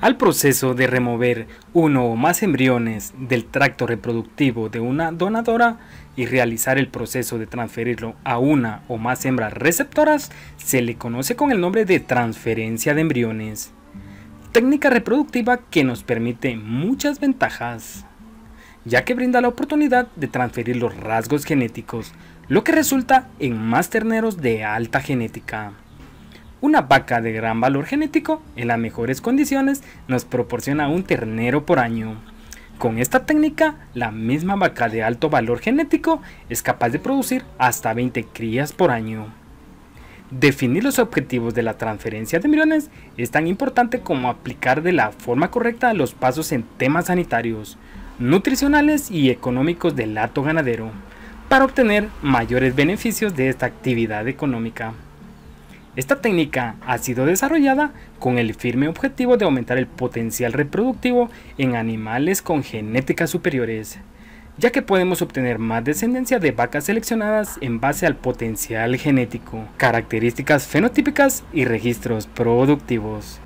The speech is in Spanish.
Al proceso de remover uno o más embriones del tracto reproductivo de una donadora y realizar el proceso de transferirlo a una o más hembras receptoras, se le conoce con el nombre de transferencia de embriones. Técnica reproductiva que nos permite muchas ventajas, ya que brinda la oportunidad de transferir los rasgos genéticos, lo que resulta en más terneros de alta genética. Una vaca de gran valor genético, en las mejores condiciones, nos proporciona un ternero por año. Con esta técnica, la misma vaca de alto valor genético es capaz de producir hasta 20 crías por año. Definir los objetivos de la transferencia de embriones es tan importante como aplicar de la forma correcta los pasos en temas sanitarios, nutricionales y económicos del hato ganadero, para obtener mayores beneficios de esta actividad económica. Esta técnica ha sido desarrollada con el firme objetivo de aumentar el potencial reproductivo en animales con genéticas superiores, ya que podemos obtener más descendencia de vacas seleccionadas en base al potencial genético, características fenotípicas y registros productivos.